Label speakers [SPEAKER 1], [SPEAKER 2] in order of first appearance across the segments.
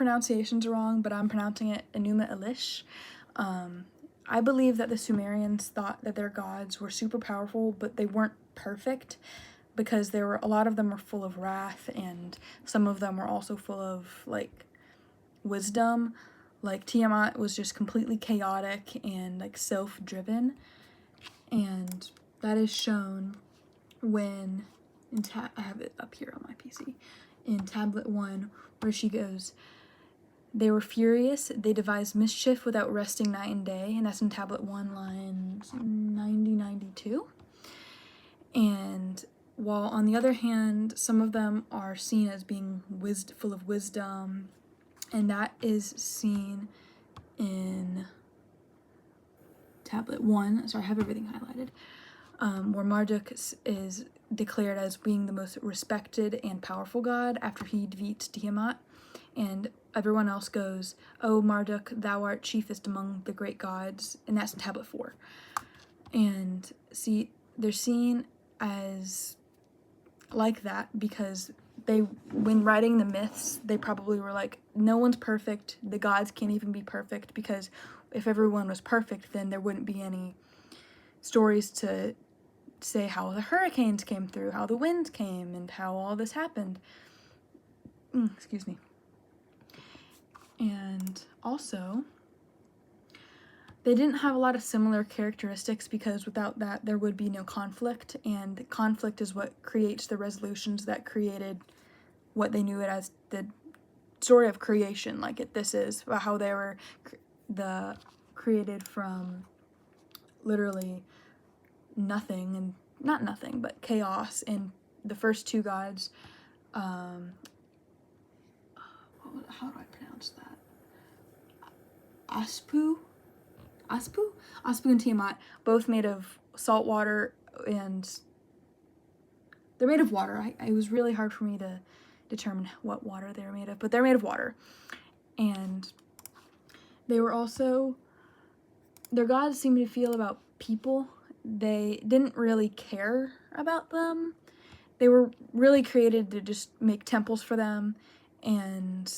[SPEAKER 1] pronunciations are wrong, but I'm pronouncing it Enuma Elish. I believe that the Sumerians thought that their gods were super powerful, but they weren't perfect, because a lot of them were full of wrath, and some of them were also full of like wisdom. Like Tiamat was just completely chaotic and like self-driven, and that is shown when I have it up here on my PC in tablet 1, where she goes, "They were furious, they devised mischief without resting night and day," and that's in tablet 1, lines 90-92. And while on the other hand, some of them are seen as being full of wisdom, and that is seen in tablet 1, sorry, I have everything highlighted, where Marduk is declared as being the most respected and powerful god after he defeats Tiamat, and everyone else goes, "Oh Marduk, thou art chiefest among the great gods," and that's in tablet 4. And see, they're seen as like that because when writing the myths, they probably were like, no one's perfect, the gods can't even be perfect, because if everyone was perfect, then there wouldn't be any stories to say how the hurricanes came through, how the winds came, and how all this happened. Excuse me. And also, they didn't have a lot of similar characteristics, because without that there would be no conflict, and conflict is what creates the resolutions that created what they knew it as the story of creation. Like this is about how they were created from literally nothing, and not nothing, but chaos, and the first two gods, how do I pronounce that? Aspu and Tiamat, both made of salt water, and they're made of water. It was really hard for me to determine what water they were made of, but they're made of water. And they were also, their gods seemed to feel about people. They didn't really care about them. They were really created to just make temples for them, and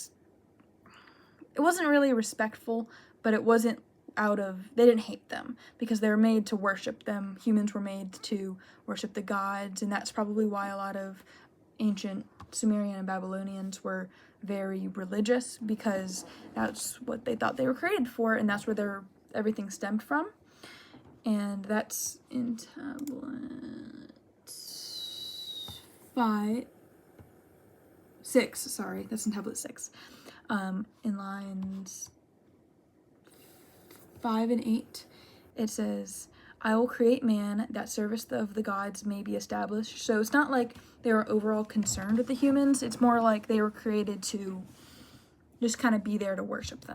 [SPEAKER 1] it wasn't really respectful, but it wasn't they didn't hate them, because they were made to worship them. Humans were made to worship the gods, and that's probably why a lot of ancient Sumerian and Babylonians were very religious, because that's what they thought they were created for, and that's where everything stemmed from. And that's in tablet 6, sorry, that's in tablet 6, in lines 5 and 8, it says, "I will create man, that service of the gods may be established." So it's not like they were overall concerned with the humans, it's more like they were created to just kind of be there to worship them.